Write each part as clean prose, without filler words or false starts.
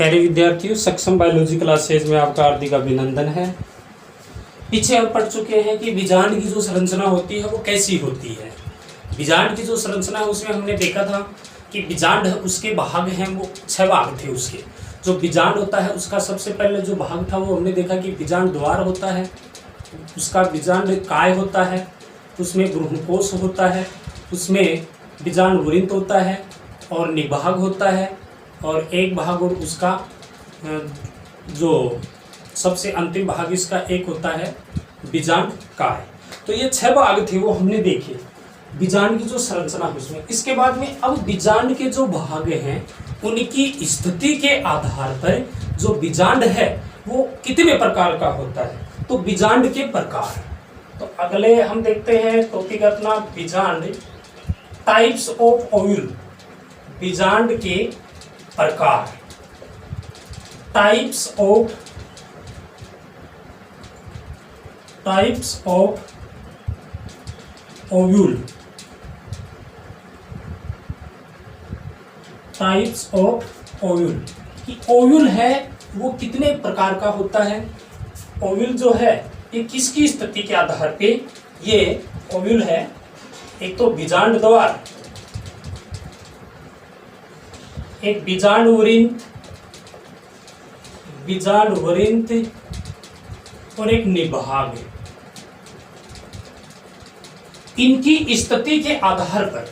प्यारे विद्यार्थियों, सक्षम बायोलॉजी क्लासेज में आपका हार्दिक अभिनंदन है। पीछे हम पढ़ चुके हैं कि बीजांड की जो संरचना होती है वो कैसी होती है। बीजांड की जो संरचना है उसमें हमने देखा था कि बीजांड उसके भाग हैं, वो 6 भाग थे उसके। जो बीजांड होता है उसका सबसे पहले जो भाग था वो हमने देखा कि बीजांड द्वार होता है, उसका बीजांड काय होता है, उसमें भ्रूणकोश होता है, उसमें बीजांड वृंत होता है और निभाग होता है, और एक भाग और उसका जो सबसे अंतिम भाग इसका एक होता है बीजांड काय। तो ये 6 भाग थे वो हमने देखे बीजांड की जो संरचना है उसमें। इसके बाद में अब बीजांड के जो भाग हैं उनकी स्थिति के आधार पर जो बीजांड है वो कितने प्रकार का होता है। तो बीजांड के प्रकार, तो अगले हम देखते हैं टॉपिक अपना बीजांड, टाइप्स ऑफ ओव्यूल। बीजांड के प्रकार, types of ovule, types of ovule कि ओव्यूल है वो कितने प्रकार का होता है। ओव्यूल जो है ये किसकी स्थिति के आधार पे ये ओव्यूल है। एक तो बीजांड द्वार, एक बीजांड वृंत और एक निभाग। इनकी स्थिति के आधार पर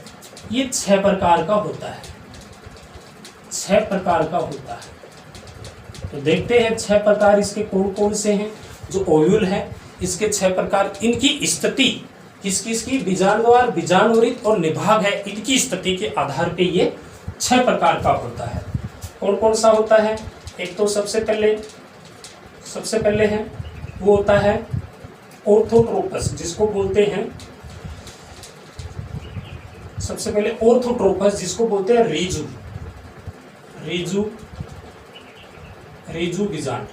ये 6 प्रकार का होता है, 6 प्रकार का होता है। तो देखते हैं 6 प्रकार इसके कौन कौन से हैं। जो ओव्यूल है इसके 6 प्रकार, इनकी स्थिति किसकी, बीजांड द्वार, बीजांड वृंत और निभाग है, इनकी स्थिति के आधार पे ये 6 प्रकार का होता है। कौन कौन सा होता है। एक तो सबसे पहले है वो होता है ऑर्थोट्रोपस, जिसको बोलते हैं सबसे पहले ऑर्थोट्रोपस, जिसको बोलते हैं रीजू बीजांड।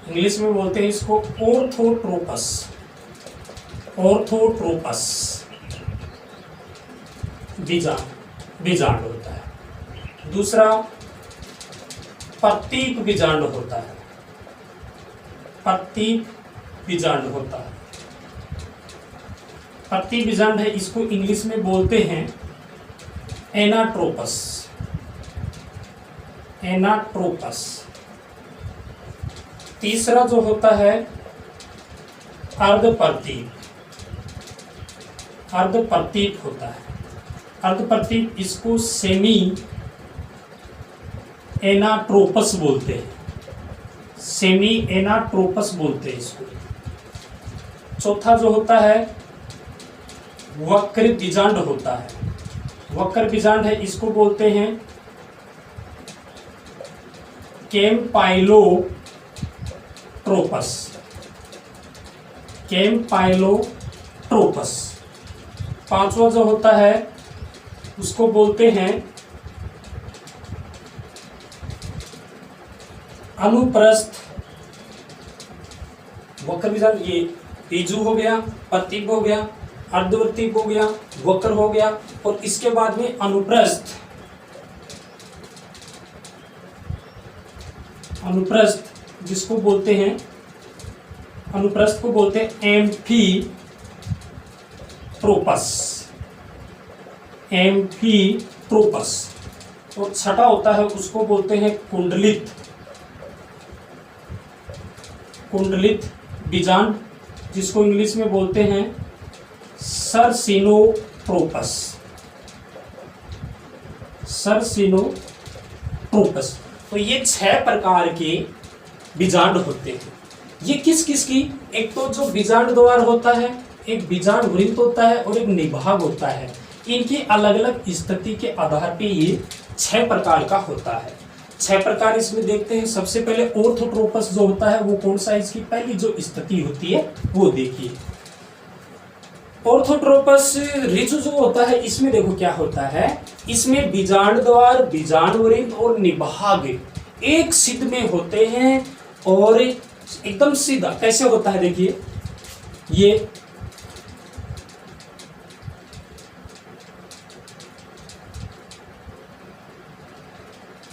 इंग्लिश में बोलते हैं इसको ऑर्थोट्रोपस बीजांड होता है। दूसरा प्रतीक बीजांड होता है, प्रतीक बीजांड है, इसको इंग्लिश में बोलते हैं एनाट्रोपस। तीसरा जो होता है अर्धप्रतीक होता है। अर्धप्रतीक इसको सेमी एनाट्रोपस बोलते हैं, इसको। चौथा जो होता है वक्र बीजांड होता है। वक्र बीजांड है, इसको बोलते हैं कैम्पाइलोट्रोपस। पांचवा जो होता है उसको बोलते हैं अनुप्रस्थ वक्र बीजांड। ये रीजू हो गया, प्रतीक हो गया, अर्धवर्तीक हो गया, वक्र हो गया, और इसके बाद में अनुप्रस्थ जिसको बोलते हैं, अनुप्रस्थ को बोलते हैं एम्फीट्रोपस। और छठा होता है उसको बोलते हैं कुंडलित बीजांड, जिसको इंग्लिश में बोलते हैं सरसिनोट्रोपस। तो ये 6 प्रकार के बीजांड होते हैं। ये किस की, एक तो जो बीजांड द्वार होता है, एक बीजांड वृंत होता है और एक निभाग होता है। इनकी अलग अलग स्थिति के आधार पे ये 6 प्रकार का होता है। 6 प्रकार इसमें देखते हैं। सबसे पहले ऑर्थोट्रोपस जो होता है वो कौन सा, इसकी पहली जो स्थिति होती है वो देखिए। ऑर्थोट्रोपस रीजू जो होता है, इसमें देखो क्या होता है, इसमें बीजांड द्वार, बीजांड वृंत और निभाग एक सिद्ध में होते हैं। और एकदम सीधा कैसे होता है, देखिए ये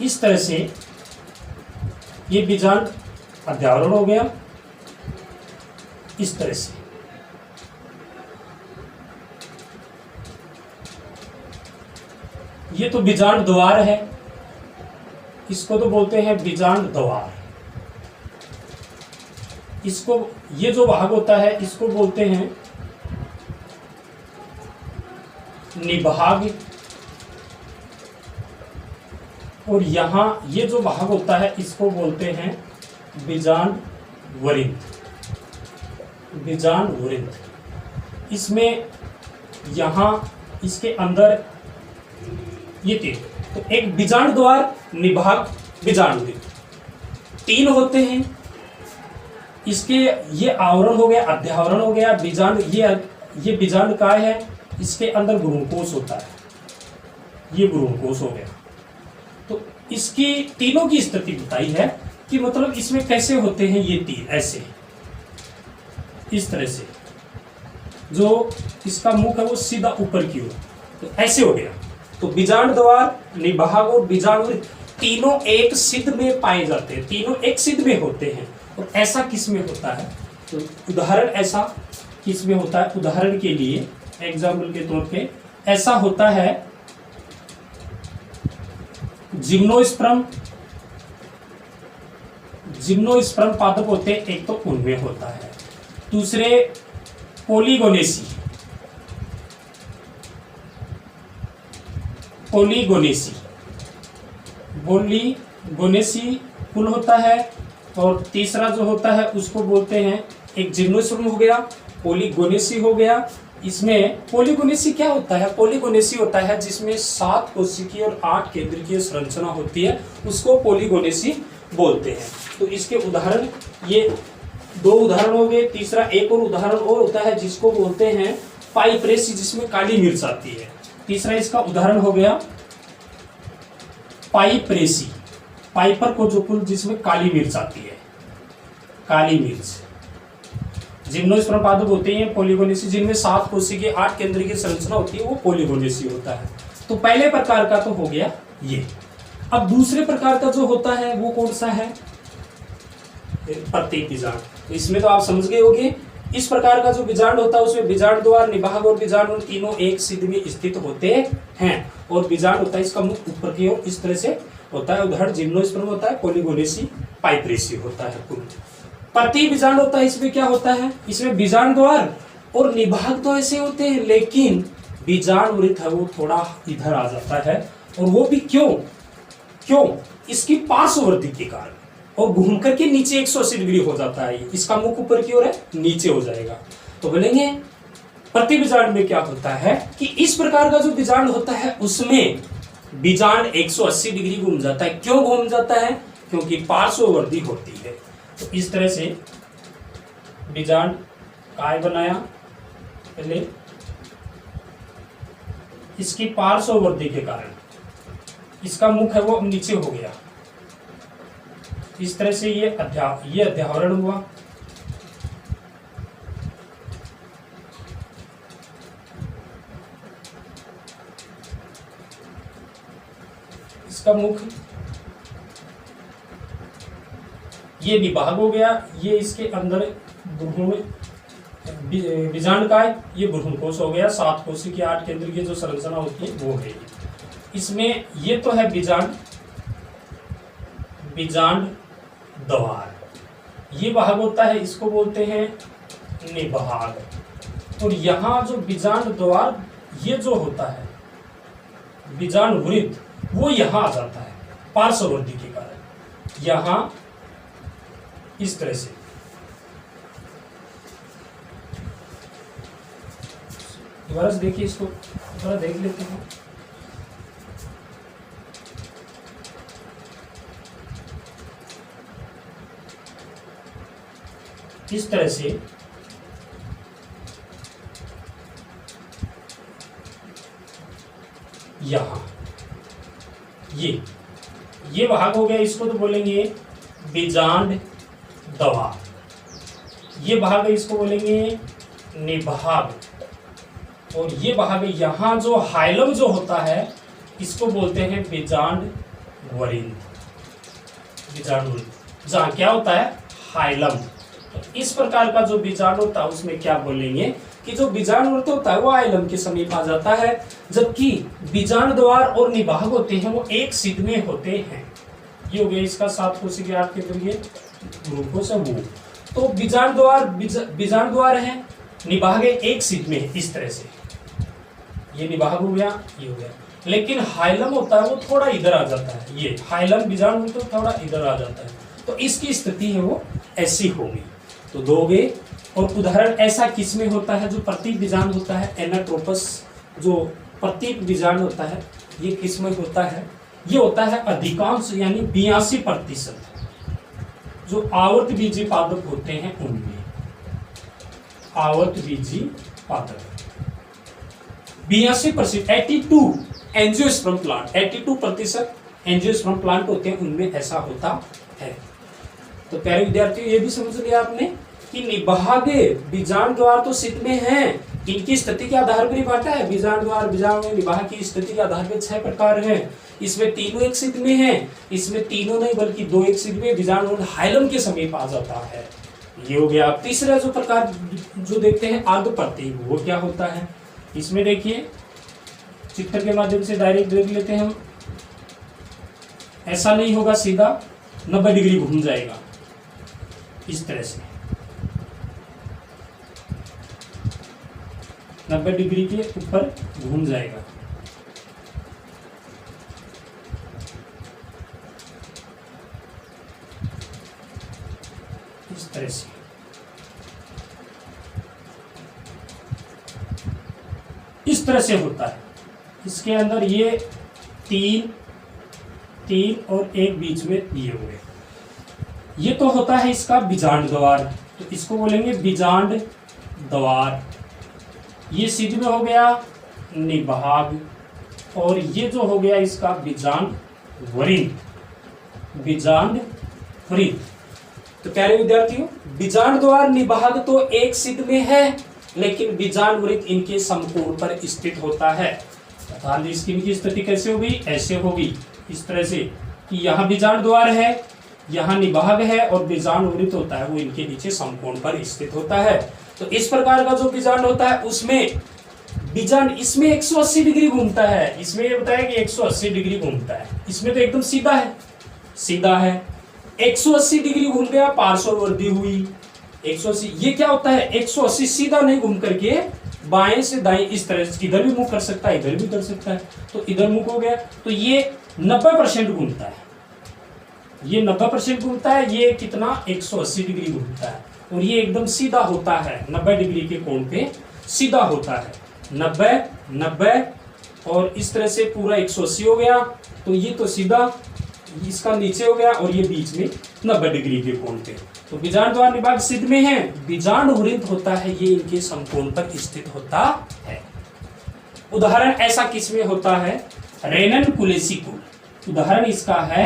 इस तरह से ये बीजांड अध्यावरण हो गया, इस तरह से। ये तो बीजांड द्वार है, इसको तो बोलते हैं बीजांड द्वार। इसको, ये जो भाग होता है इसको बोलते हैं निभाग, और यहां ये जो भाग होता है इसको बोलते हैं बीजांड वरिंथ, बीजांड वरिंथ। इसमें यहां इसके अंदर ये तीन, तो एक बीजांड द्वार, निभाग, बीजांड वरिंथ, तीन होते हैं। इसके ये आवरण हो गया, अध्यावरण हो गया, बीजांड, ये बीजांड काय है, इसके अंदर भ्रूणकोश होता है, ये भ्रूणकोश हो गया। तो इसकी तीनों की स्थिति बताई है कि मतलब इसमें कैसे होते हैं ये तीन, ऐसे इस तरह से, जो इसका मुख है वो सीधा ऊपर की ओर, तो ऐसे हो गया। तो बीजांड द्वार, निभाग और बीजांड वरिंथ तीनों एक सिद्ध में पाए जाते हैं, तीनों एक सिद्ध में होते हैं। और ऐसा किस में होता है, तो उदाहरण ऐसा किस में होता है, उदाहरण के लिए एग्जाम्पल के तौर पे ऐसा होता है जिम्नोस्पर्म, जिम्नोस्पर्म पादप होते हैं, एक तो उनमें होता है, दूसरे पोलीगोनेसी, पोलीगोनेसी, पोलीगोनेसी कुल होता है, और तीसरा जो होता है उसको बोलते हैं, एक जिम्नोस्पर्म हो गया, पोलीगोनेसी हो गया। इसमें पोलीगोनेसी क्या होता है, पोलीगोनेसी होता है जिसमें 7 कोशिकीय और 8 केंद्रीय संरचना होती है, उसको पोलीगोनेसी बोलते हैं। तो इसके उदाहरण, ये 2 उदाहरण हो गए। तीसरा एक और उदाहरण और होता है जिसको बोलते हैं पाइपरेसी, जिसमें काली मिर्च आती है। तीसरा इसका उदाहरण हो गया पाइपरेसी, पाइपर को जो कुल जिसमें काली मिर्च आती है, काली मिर्च। जिम्नोस्पर्म पादप होते हैं पोलीगोनेसी, जिनमें 7 कोशिकीय 8 केंद्रीय की संरचना होती है, वो पोलीगोनेसी होता है। तो पहले प्रकार का तो हो गया ये। अब दूसरे प्रकार का जो होता है वो कौन सा है, प्रत्येक बीजांड। तो इसमें तो आप समझ गए होंगे, इस प्रकार का जो बीजांड होता है उसमें बीजांड द्वार, निभाग और बीजांड वरिंथ तीनों एक सिद्ध में स्थित होते हैं। और बीजांड होता है इसका मुख ऊपर की ओर इस तरह से होता है, उदाहरण जिम्नोस्पर्म होता है, पोलीगोनेसी, पाइपरेसी होता है कुल। प्रति बीजांड होता है, इसमें क्या होता है, इसमें बीजांड द्वार और निभाग तो ऐसे होते हैं, लेकिन बीजांड वरिंथ है वो थोड़ा इधर आ जाता है। और वो भी क्यों, इसकी पार्श्ववर्ती के कारण, और घूम करके नीचे 180 डिग्री हो जाता है। इसका मुख ऊपर की ओर है, नीचे हो जाएगा। तो बोलेंगे प्रति बीजांड में क्या होता है कि इस प्रकार का जो बीजांड होता है उसमें बीजांड 180 डिग्री घूम जाता है। क्यों घूम जाता है, क्योंकि पार्श्ववर्ती होती है। तो इस तरह से बीजांड काय बनाया, पहले इसकी पार्श्ववर्ती के कारण इसका मुख है वो नीचे हो गया, इस तरह से ये अध्यावरण हुआ। इसका मुख, ये निभाग हो गया, ये इसके अंदर बीजांड काय, ये भ्रूणकोश हो गया, 7 कोशिकीय 8 केंद्रीय की जो संरचना होती है वो है। इसमें ये तो है बीजांड द्वार, ये भाग होता है, इसको बोलते हैं निभाग। और यहाँ जो बीजांड द्वार, ये जो होता है बीजांड वरिंथ, वो यहाँ आ जाता है पार्श्ववर्ती के कारण, यहाँ इस तरह से। दोबारा से देखिए, इसको थोड़ा देख लेते हैं। इस तरह से यहां ये भाग हो गया, इसको तो बोलेंगे बीजांड द्वार। ये भाग है, इसको बोलेंगे निभाग। और ये भाग यहां जो हाइलम जो होता है इसको बोलते हैं बीजांड वरिंद, बीजाणु जहाँ क्या होता है हाइलम। तो इस प्रकार का जो बीजाणु होता है उसमें क्या बोलेंगे कि जो बीजाणु होता है वो हाइलम के समीप आ जाता है, जबकि बीजाणु द्वार और निभाग होते हैं वो एक सिद्ध में होते हैं। ये हो गया इसका 7 कोशिकीय 8 के जरिए ग्रुपों समूह। तो बीजाणु द्वार है, निभाग एक सिद्ध में, इस तरह से ये निभाग हो गया, ये हो गया। लेकिन हाइलम होता है वो थोड़ा इधर आ जाता है, ये हाइलम बीजाणु तो थोड़ा इधर आ जाता है, तो इसकी स्थिति है वो ऐसी होगी। तो 2 गए। और उदाहरण ऐसा किसमें होता है जो प्रतीक बीजाणु होता है एनाट्रोपस, जो प्रतीक बीजाणु होता है ये किसमें होता है, ये होता है अधिकांश यानी 82% जो आवर्त बीजी पादप होते हैं उनमें, आवर्त बीजी पादप 82%, 82 एंजियोस्पर्म प्लांट, 82% एंजियोस्पर्म प्लांट होते हैं उनमें ऐसा होता है। तो प्यारे विद्यार्थियों ये भी समझ लिया आपने कि निभागे बीजाणु द्वार तो सिद्ध में है, इनकी स्थिति के आधार पर ही बांटा है। बीजाणु द्वार बीजाणु निभाग की स्थिति के आधार पर 6 प्रकार है, इसमें तीनों एक सिद्ध में है, इसमें तीनों नहीं बल्कि 2 एक सिद्ध में, बीजाणु हाइलम के समीप आ जाता है। ये हो गया। तीसरा जो प्रकार जो देखते हैं अर्ध प्रतीक, वो क्या होता है, इसमें देखिए चित्र के माध्यम से डायरेक्ट देख लेते हैं हम। ऐसा नहीं होगा, सीधा 90 डिग्री घूम जाएगा इस तरह से, 90 डिग्री के ऊपर घूम जाएगा। इस तरह से इस तरह से होता है। इसके अंदर ये 3 और 1 बीच में दिए हुए, ये तो होता है इसका बीजांड द्वार, तो इसको बोलेंगे बीजांड द्वार। ये सिद्ध में हो गया निभाग, और ये जो हो गया इसका बीजांड वरिंद, बीजांड वरिंद। तो प्यारे विद्यार्थियों बीजांड द्वार निभाग तो एक सिद्ध में है, लेकिन बीजांड वरिंद इनके समकोण पर स्थित होता है। इसकी स्थिति कैसे होगी, ऐसे होगी इस तरह से कि यहाँ बीजांड द्वार है, यहाँ निभाग है, और बीजांड वृत्त होता है वो इनके नीचे समकोण पर स्थित होता है। तो इस प्रकार का जो बीजांड होता है उसमें बीजांड इसमें 180 डिग्री घूमता है, इसमें ये बताया कि 180 डिग्री घूमता है, इसमें तो एकदम सीधा है, सीधा है 180 डिग्री घूम गया, पार्श्ववर्ती हुई 180। ये क्या होता है 180 सीधा नहीं घूम करके बाएं से दाएं इस तरह से, इधर भी मूव कर सकता है, इधर भी कर सकता है, तो इधर मूव हो गया। तो ये 90% घूमता है, ये 90% घूमता है, ये कितना 180 डिग्री घूमता है, और ये एकदम सीधा होता है 90 डिग्री के कोण पे सीधा होता है, 90 और इस तरह से पूरा 180 हो गया। तो ये तो सीधा इसका नीचे हो गया, और ये बीच में 90 डिग्री के कोण पे। तो बीजांड द्वार निभाग सिद्ध में है, बीजांड वृत्त होता है ये इनके समकोण पर स्थित होता है। उदाहरण ऐसा किसमें होता है, रेनन कुलेसी कुल। उदाहरण इसका है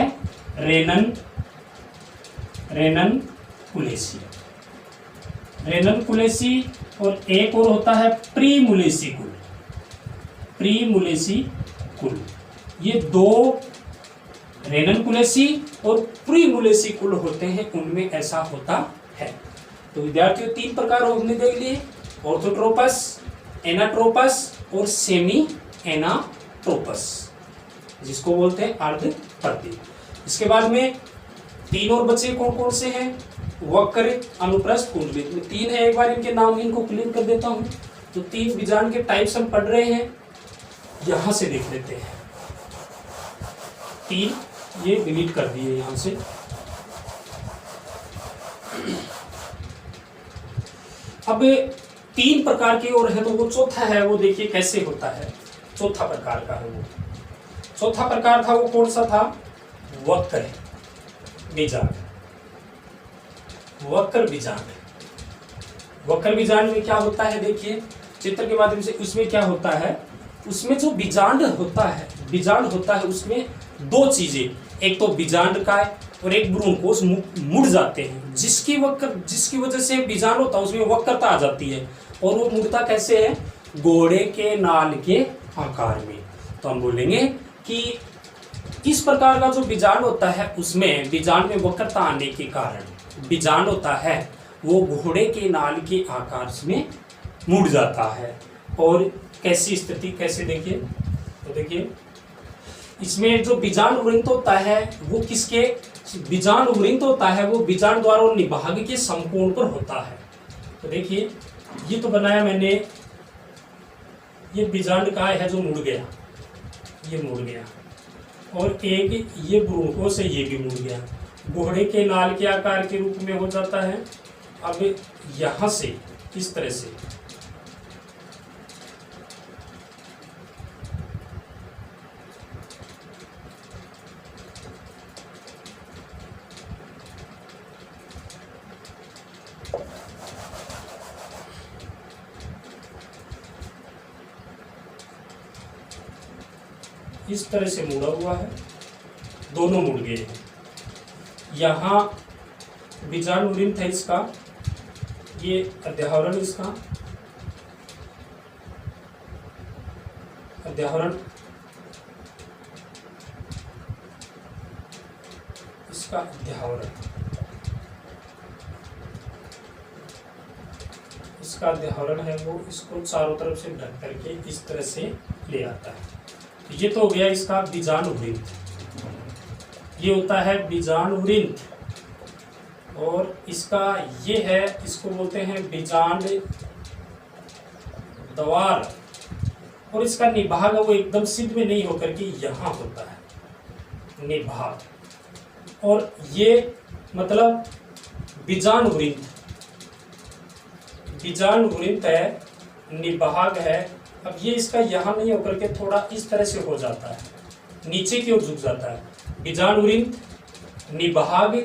रेनन कुलेसी, रेनन कुलेसी, और एक और होता है प्रीमुलेसी कुल, प्रीमुलेसी कुल। ये 2 रेनन कुलेसी और प्रीमुलेसी कुल होते हैं, उनमें ऐसा होता है। तो विद्यार्थियों 3 प्रकार हमने देख लिए, ऑर्थोट्रोपस, एनाट्रोपस और सेमी एनाट्रोपस, जिसको बोलते हैं अर्ध प्रतीक। इसके बाद में 3 और बचे, कौन कौन से हैं, वक्र, अनुप्रस्थ, कुंडलित। 3 है, एक बार इनके नाम इनको क्लियर कर देता हूं। तो 3 बीजांड के टाइप्स हम पढ़ रहे हैं, यहां से देख लेते हैं। 3 ये डिलीट कर दिए यहां से। अब 3 प्रकार के और है, तो वो चौथा है, वो देखिए कैसे होता है। चौथा प्रकार का है वो, चौथा प्रकार था वो कौन सा था, वक्र बीजांड, वक्र बीजांड। वक्र बीजांड में क्या होता है, देखिए चित्र के माध्यम से। उसमें क्या होता है, उसमें जो बीजांड होता है उसमें 2 चीजें, एक तो बीजांड का और एक ब्रोंकोस मुड़ जाते हैं, जिसकी वजह से बीजांड होता है उसमें वक्रता आ जाती है। और वो मुड़ता कैसे है, घोड़े के नाल के आकार में। तो हम बोलेंगे कि इस प्रकार का जो बीजांड होता है उसमें बीजांड में वक्रता आने के कारण बीजांड होता है वो घोड़े के नाल के आकार में मुड़ जाता है। और कैसी स्थिति, कैसे देखिए, तो देखिए इसमें जो बीजांड वृंत होता है वो किसके बीजांड वृंत होता है वो बीजांड द्वार और निभाग के समकोण पर होता है। तो देखिए ये तो बनाया मैंने, ये बीजांड काय है जो मुड़ गया, ये मुड़ गया, और एक ये भ्रूणकों से ये भी मुड़ गया, घोड़े के नाल के आकार के रूप में हो जाता है। अब यहां से इस तरह से इस तरह से मुड़ा हुआ है, दोनों मुड़ गए हैं। यहाँ बीजांड वृंत है इसका, ये अध्यावरण इसका, अध्यावरण इसका, अध्यावरण इसका अध्यावरण है वो इसको चारों तरफ से ढक करके इस तरह से ले आता है। ये तो हो गया इसका बीजांड वृंत, ये होता है बीजांड वृंत। और इसका ये है, इसको बोलते हैं बीजांड द्वार, और इसका निभाग वो एकदम सिद्ध में नहीं होकर के यहाँ होता है निभाग। और ये मतलब बीजांड वृंत, बीजांड वृंत है, निभाग है। अब ये इसका यहाँ नहीं होकर के थोड़ा इस तरह से हो जाता है, नीचे की ओर झुक जाता है। बीजांड वृंत, निभाग,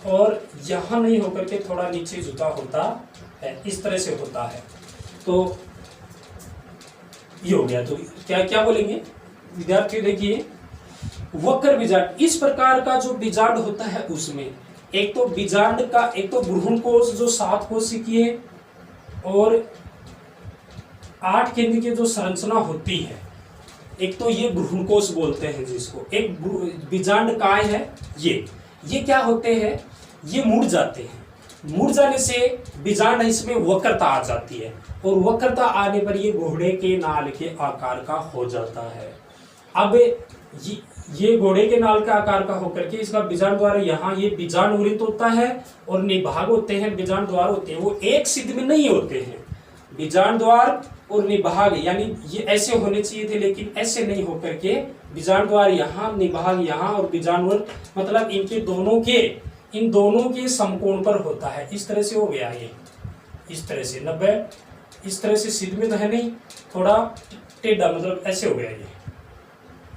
और यहाँ नहीं होकर के थोड़ा नीचे झुका होता है, इस तरह से होता है। तो ये हो गया। तो क्या क्या बोलेंगे विद्यार्थी, देखिए वक्र बीजांड, इस प्रकार का जो बीजांड होता है उसमें एक तो बीजांड का, एक तो भ्रूणकोश जो 7 कोशिकीय और 8 केंद्र की जो संरचना होती है, एक तो ये भ्रूणकोश बोलते हैं जिसको, एक बीजांड काय है। ये क्या होते हैं, ये मुड़ जाते हैं, मुड़ जाने से बीजांड इसमें वक्रता आ जाती है, और वक्रता आने पर ये घोड़े के नाल के आकार का हो जाता है। अब ये घोड़े के नाल का आकार का होकर के इसका बीजांड द्वार, यहाँ ये बीजांड वृंत होता है और निभाग होते हैं, बीजांड द्वार होते हैं, वो एक सिद्ध में नहीं होते हैं। बीजांड द्वार और निभाग यानी ये ऐसे होने चाहिए थे, लेकिन ऐसे नहीं होकर के बीजांड द्वार यहाँ, निभाग यहाँ, और बीजांड वृंत मतलब इन दोनों के समकोण पर होता है। इस तरह से हो गया ये, इस तरह से 90, इस तरह से सिद्ध में तो है नहीं, थोड़ा टेढ़ा, मतलब ऐसे हो गया ये,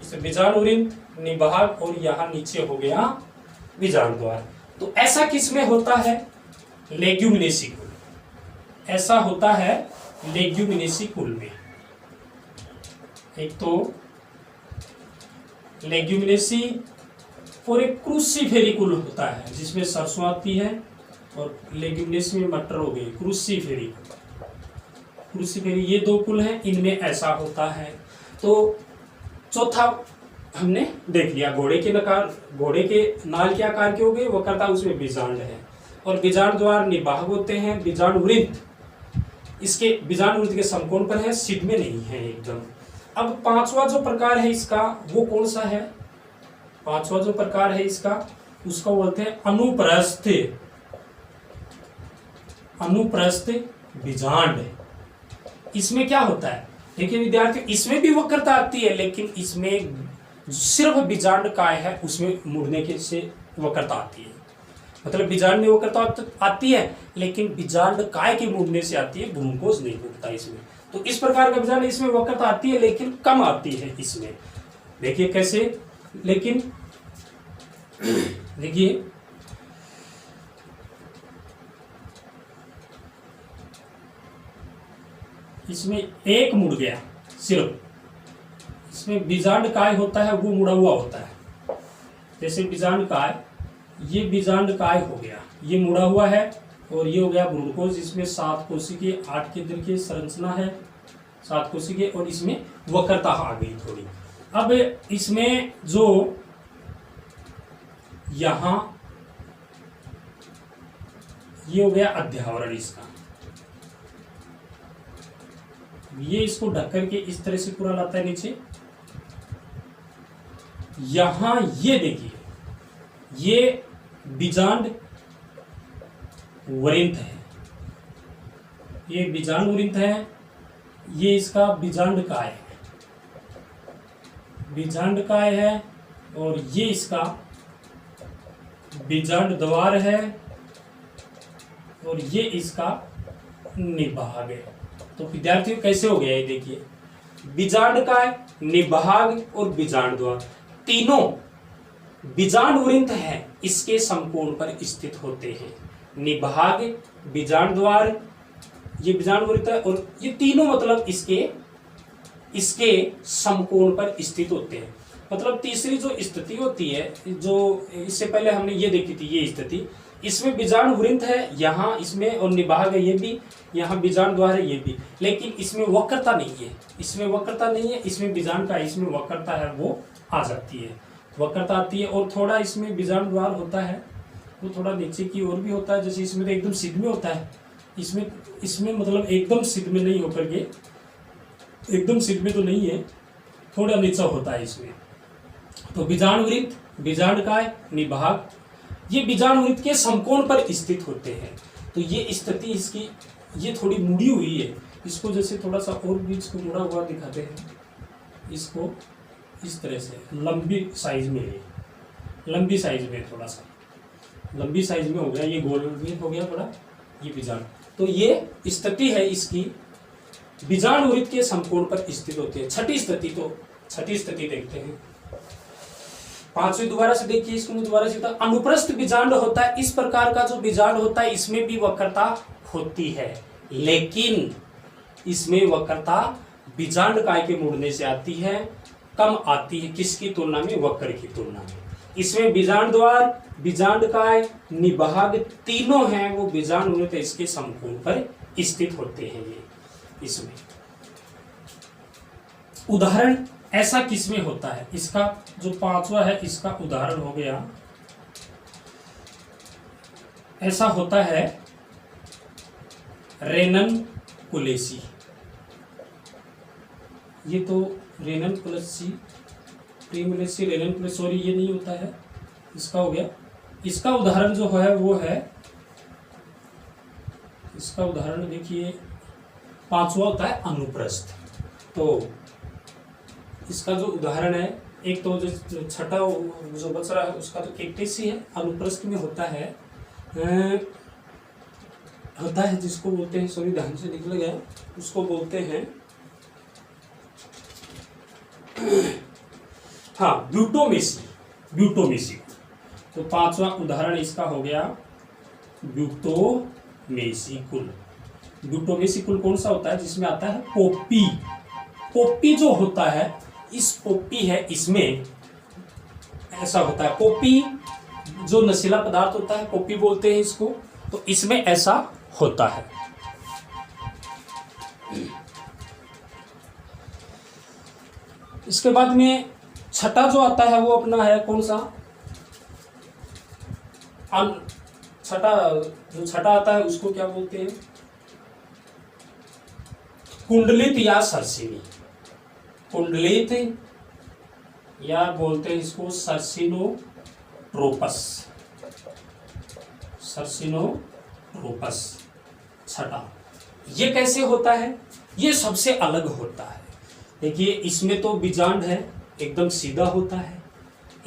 इसे बीजांड वृंत, निभाग, और यहाँ नीचे हो गया बीजांड द्वार। तो ऐसा किसमें होता है, लेग्यूमिनेसी कुल, ऐसा होता है लेग्यूमिनेसी कुल में। एक तो लेग्यूमिनेसी और एक क्रूसीफेरी कुल होता है जिसमें सरसों आती है, और लेग्यूमिनेसी में मटर हो गई, क्रूसीफेरी, ये 2 कुल हैं, इनमें ऐसा होता है। तो चौथा हमने देख लिया, घोड़े के नाल के आकार के हो गए, वक्रता उसमें बीजांड है, और बीजांड द्वार निभाग होते हैं, बीजांड वृंत इसके बीजांड वृंत के समकोण पर है, सिद्ध में नहीं है एकदम। अब 5वां जो प्रकार है इसका, वो कौन सा है, 5वां जो प्रकार है इसका, उसको बोलते हैं अनुप्रस्थ बीजांड। इसमें क्या होता है, देखिए विद्यार्थी, इसमें भी वक्रता आती है, लेकिन इसमें सिर्फ बीजांड काय है उसमें मुड़ने के से वक्रता आती है, मतलब बीजांड में वक्रता आती है, लेकिन बीजांड काय के मुड़ने से आती है, भ्रूणकोश नहीं मुड़ता इसमें। तो इस प्रकार का बीजांड, इसमें वक्रता आती है लेकिन कम आती है इसमें। देखिए कैसे, लेकिन देखिए इसमें एक मुड़ गया, सिर्फ इसमें बीजांड काय होता है वो मुड़ा हुआ होता है। जैसे बीजांड काय, ये बीजांड काय हो गया, ये मुड़ा हुआ है, और ये हो गया भ्रूणकोश, इसमें 7 कोशिकीय 8 केंद्र की संरचना है, 7 कोशिकीय, और इसमें वक्रता आ गई थोड़ी। अब इसमें जो यहां ये हो गया अध्यावरण इसका, ये इसको ढक करके इस तरह से पूरा लाता है नीचे। यहां ये देखिए, ये बीजांड वृंत है, ये बीजांड वृंत है, ये इसका बीजांड काय है, बीजांड काय है, और ये इसका बीजांड द्वार है, और ये इसका निभाग है। तो विद्यार्थियों कैसे हो गया ये देखिए, बीजांड काय, निभाग और बीजांड द्वार तीनों बीजांड वृंत है, इसके समकोण पर स्थित होते हैं। निभाग, बीजांड द्वार, ये बीजांड वृंत है, और ये तीनों मतलब इसके समकोण पर स्थित होते हैं। मतलब तीसरी जो स्थिति होती है, जो इससे पहले हमने ये देखी थी, ये स्थिति, इसमें बीजांड वृंत है यहाँ, इसमें और निभाग है ये भी, यहाँ बीजांड द्वार है ये भी, लेकिन इसमें वक्रता नहीं है, इसमें वक्रता नहीं है, इसमें बीजांड का, इसमें वक्रता है वो आ जाती है, वक्रता आती है। और थोड़ा इसमें बीजांड द्वार होता है वो थोड़ा नीचे की ओर भी होता है, जैसे इसमें तो एकदम सिद्ध में होता है, इसमें मतलब एकदम सिद्ध में नहीं होकर के, एकदम सिद्ध में तो नहीं है, थोड़ा नीचा होता है इसमें। तो बीजांड वृत्त, बीजांड काय, निभाग, ये बीजांड वृत्त के समकोण पर स्थित होते हैं। तो ये स्थिति इसकी, ये थोड़ी मुड़ी हुई है, इसको जैसे थोड़ा सा और बीच को मुड़ा हुआ दिखाते हैं, इसको इस तरह से लंबी साइज में है, लंबी साइज में, थोड़ा सा लंबी साइज में हो गया, ये गोल में हो गया थोड़ा, ये बीजांड। तो ये स्थिति है इसकी, बीजांड वृत्त के समकोण पर स्थित होती है। छठी स्थिति, तो छठी स्थिति देखते हैं, पांचवी दोबारा से देखिए इसको, दोबारा से, अनुप्रस्थ बीजांड होता है, इस प्रकार का जो बीजांड होता है इसमें भी वक्रता होती है, लेकिन इसमें वक्रता बीजांड काय के मुड़ने से आती है, कम आती है, किसकी तुलना में, वक्र की तुलना में। इसमें बीजांड द्वार, बीजांड काय, निभाग तीनों हैं वो बीजांड वृत्त इसके समकोण पर स्थित होते हैं। ये इसमें उदाहरण ऐसा किसमें होता है, इसका जो पांचवा है इसका उदाहरण हो गया, ऐसा होता है रेनन कुलेसी। ये तो रेनन कुलेसी, प्रीमुलेसी, रेनन कुलेसी, सॉरी ये नहीं होता है, इसका हो गया। इसका उदाहरण जो है वो है, इसका उदाहरण देखिए पांचवा होता है अनुप्रस्थ। तो इसका जो उदाहरण है, एक तो जो छठा जो बच रहा है उसका तो कैक्टस ही है, अनुप्रस्थ में होता है जिसको बोलते हैं, सॉरी ध्यान से निकल गया, उसको बोलते हैं हाँ ब्यूटोमेसी, ब्यूटोमेसी। तो पांचवा उदाहरण इसका हो गया ब्यूटोमेसी कुल। ब्यूटोमेसी कुल कौन सा होता है, जिसमें आता है पोपी। पोपी जो होता है, इस पोपी है, इसमें ऐसा होता है, पोपी जो नशीला पदार्थ होता है पोपी बोलते हैं इसको, तो इसमें ऐसा होता है। इसके बाद में छठा जो आता है वो अपना है कौन सा, छठा आता है उसको क्या बोलते हैं, कुंडलित या सरसिनी, कुंडलित या बोलते हैं इसको सर्सिनोट्रोपस, सर्सिनोट्रोपस छठा। ये कैसे होता है, ये सबसे अलग होता है। देखिए इसमें तो बीजांड है एकदम सीधा होता है,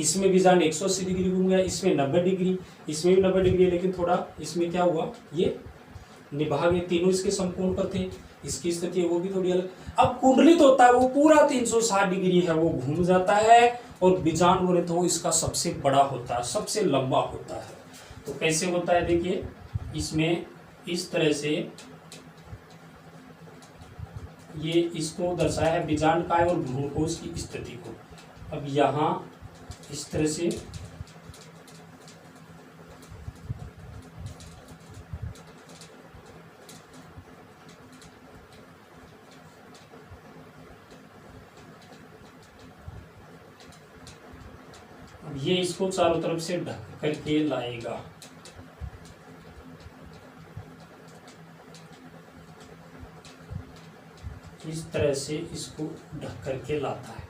इसमें बीजांड 180 डिग्री घूम गया, इसमें 90 डिग्री, इसमें भी 90 डिग्री है, लेकिन थोड़ा इसमें क्या हुआ, ये निभाग, ये तीनों इसके समकोण पर थे, इसकी स्थिति है वो भी थोड़ी अलग। अब कुंडलित होता है वो पूरा 360 डिग्री है, वो घूम जाता है, और बीजांड बोले तो इसका सबसे बड़ा होता है, सबसे लंबा होता है। तो कैसे होता है देखिए, इसमें इस तरह से ये इसको दर्शाया है बीजांड काय और भ्रूणकोश की स्थिति को। अब यहाँ इस तरह से ये इसको चारों तरफ से ढक करके लाएगा। इस तरह से इसको ढक करके लाता है।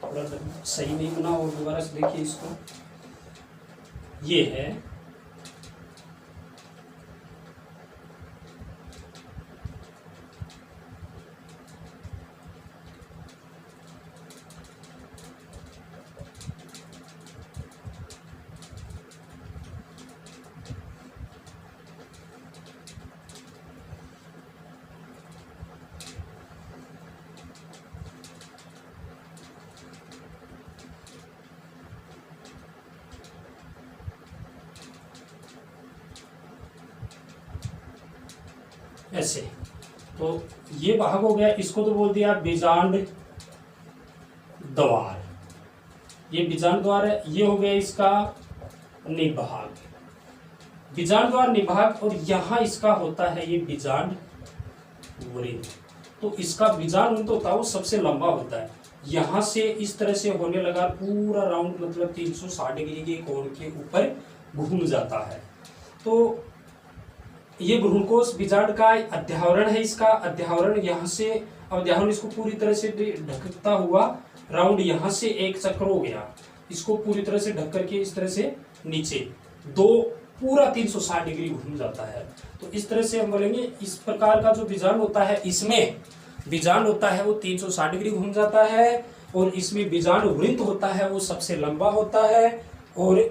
थोड़ा सही नहीं बना और दोबारा से देखिए इसको। ये है ऐसे। तो ये भाग हो गया, इसको तो बोल दिया बीजांड द्वार। ये बीजांड द्वार है। ये हो गया इसका निभाग, बीजांड द्वार निभाग। और यहाँ इसका होता है ये बीजांड वृंत। तो इसका बीजांड वृंत होता है वो सबसे लंबा होता है। यहाँ से इस तरह से होने लगा पूरा राउंड, मतलब 360 डिग्री के कोण के ऊपर घूम जाता है। तो ये भ्रूणकोश बीजांड का अध्यावरण है। इसका अध्यावरण यहाँ से, अध्यावरण इसको पूरी तरह से ढकता हुआ राउंड यहाँ से एक चक्र हो गया, इसको पूरी तरह से ढक करके इस तरह से नीचे दो पूरा 360 डिग्री घूम जाता है। तो इस तरह से हम बोलेंगे इस प्रकार का जो बीजांड होता है, इसमें बीजांड होता है वो 360 डिग्री घूम जाता है। और इसमें बीजांड वृंत होता है वो सबसे लंबा होता है। और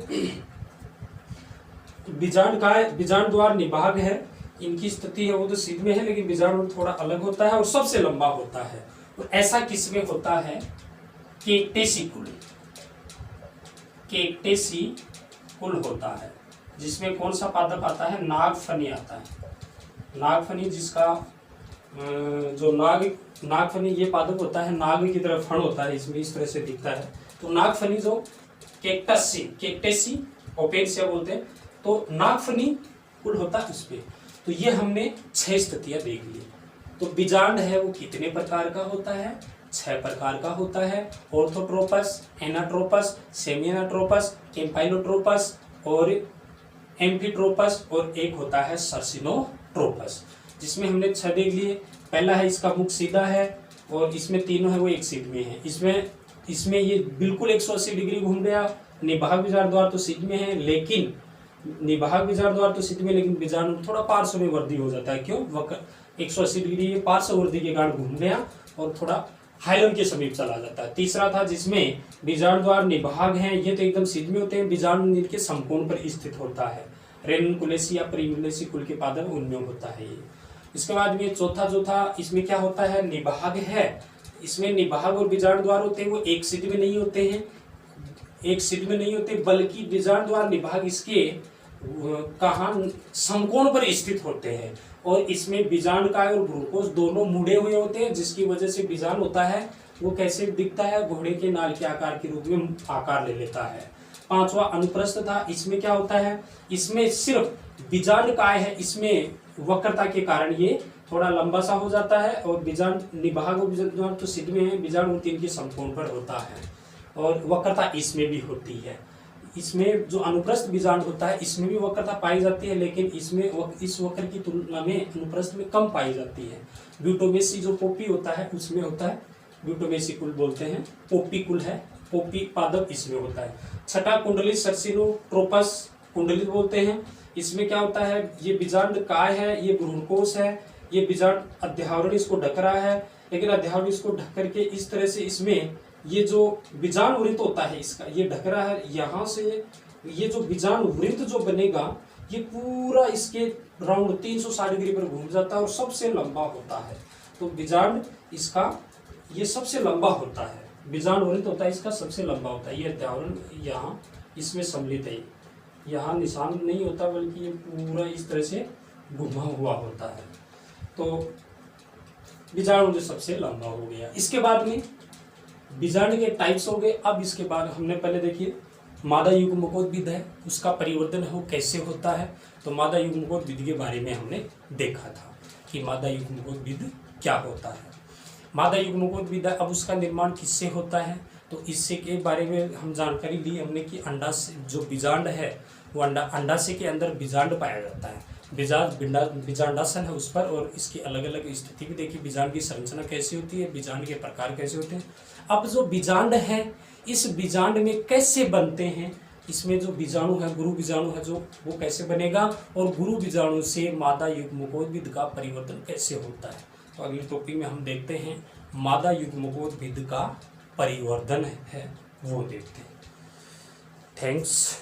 बीजांड द्वार निभाग है, इनकी स्थिति है वो तो सिद्ध में है, लेकिन बीजांड थोड़ा अलग होता है और सबसे लंबा होता है। और ऐसा किसमें होता है? केकटेसिकुल, केकटेसिकुल होता है, जिसमें कौन सा पादप आता है? नागफनी आता है। नागफनी, जिसका जो नागफनी ये पादप होता है, नाग की तरह फण होता है, इसमें इस तरह से दिखता है। तो नागफनी जो केकटेसी ओपेनसिया बोलते हैं, तो नागफनी कुल होता है उसपे। तो ये हमने 6 स्थितियां देख ली। तो बीजांड है वो कितने प्रकार का होता है? 6 प्रकार का होता है। ऑर्थोट्रोपस, एनाट्रोपस, सेमी एनाट्रोपस, कैम्पाइलोट्रोपस और एम्फीट्रोपस, और एक होता है सर्सिनोट्रोपस, जिसमें हमने 6 देख लिए। पहला है इसका मुख सीधा है और इसमें तीनों है वो एक सीध में है। इसमें ये बिल्कुल 180 डिग्री घूम गया। निभाग बीजांड द्वार तो सिद्ध में है, लेकिन निभाग बीजांड द्वार तो सिद्ध में, लेकिन बीजांड थोड़ा पार्श्व में वृद्धि हो जाता है। क्यों? 180 डिग्री ये पार्श्व वृद्धि के कारण घूम गया और थोड़ा हाइलन के समीप चला जाता है। तीसरा था जिसमें बीजांड द्वार निभाग हैं, ये तो एकदम सिद्ध में होते हैं, बीजांड इनके समकोण पर स्थित होता है। रेनकुलेसी या प्रीमुलेसी कुल के पादप उनमें होता है ये। इसके बाद में चौथा जो था, इसमें क्या होता है? निभाग है। इसमें निभाग और बीजांड द्वार होते हैं वो एक सिद्ध में नहीं होते हैं, एक सिद्ध में नहीं होते, बल्कि बीजांड द्वार निभाग इसके कहाँ समकोण पर स्थित होते हैं। और इसमें बीजांड काय और भ्रूणकोश दोनों मुड़े हुए होते हैं, जिसकी वजह से बीजांड होता है वो कैसे दिखता है? घोड़े के नाल के आकार के रूप में आकार ले लेता है। 5वां अनुप्रस्थ था। इसमें क्या होता है? इसमें सिर्फ बीजांड काय है, इसमें वक्रता के कारण ये थोड़ा लंबा सा हो जाता है। और बीजांड निभाग और बीजांड तो सिद्ध में है, बीजांड उन 3 के समकोण पर होता है और वक्रता इसमें भी होती है। इसमें जो अनुप्रस्थ बीजांड होता है इसमें भी वक्रता पाई जाती है, लेकिन इसमें इस वक्र की तुलना में अनुप्रस्थ में कम पाई जाती है। ब्यूटोमेसी जो पोपी होता है उसमें होता है, ब्यूटोमेसी कुल बोलते हैं, पोपी कुल है, पोपी पादप इसमें होता है। 6ठा कुंडली सर्सिनोट्रोपस कुंडली बोलते हैं। इसमें क्या होता है? ये बीजांड काय है, ये भ्रूणकोश है, ये बीजांड अध्यावरण इसको ढक रहा है, लेकिन अध्यावरण इसको ढक करके इस तरह से इसमें ये जो बीजांड वृत्त होता है इसका ये ढक रहा है। यहाँ से ये जो बीजांड वृत्त जो बनेगा ये पूरा इसके राउंड 360 डिग्री पर घूम जाता है और सबसे लंबा होता है। तो बीजांड इसका ये सबसे लंबा होता है, बीजांड वृत्त होता है इसका सबसे लंबा होता है। ये अध्यावरण यहाँ इसमें सम्मिलित है, यहाँ निशान नहीं होता बल्कि ये पूरा इस तरह से घुमा हुआ होता है। तो बीजांड जो सबसे लंबा हो गया। इसके बाद में बीजांड के टाइप्स हो गए। अब इसके बाद हमने पहले देखिए मादा युग्मकोद्भिद है, उसका परिवर्तन हो कैसे होता है, तो मादा युग्मकोद्भिद के बारे में हमने देखा था। कि मादा युग्मकोद्भिद क्या होता है। मादा युग्मकोद्भिद अब उसका निर्माण किससे होता है, तो इससे के बारे में हम जानकारी ली हमने कि अंडा से जो बीजांड है वो अंडाशय के अंदर बीजांड पाया जाता है। बीजांडासन है उस पर, और इसकी अलग अलग स्थिति भी देखी, बीजांड की संरचना कैसी होती है, बीजांड के प्रकार कैसे होते हैं। अब जो बीजांड है इस बीजांड में कैसे बनते हैं, इसमें जो बीजाणु है, गुरु बीजाणु है जो, वो कैसे बनेगा, और गुरु बीजाणु से मादा युग्मकोद्भिद का परिवर्तन कैसे होता है। तो अगले टॉपिक में हम देखते हैं मादा युग्मकोद्भिद का परिवर्तन है वो देखते हैं। थैंक्स।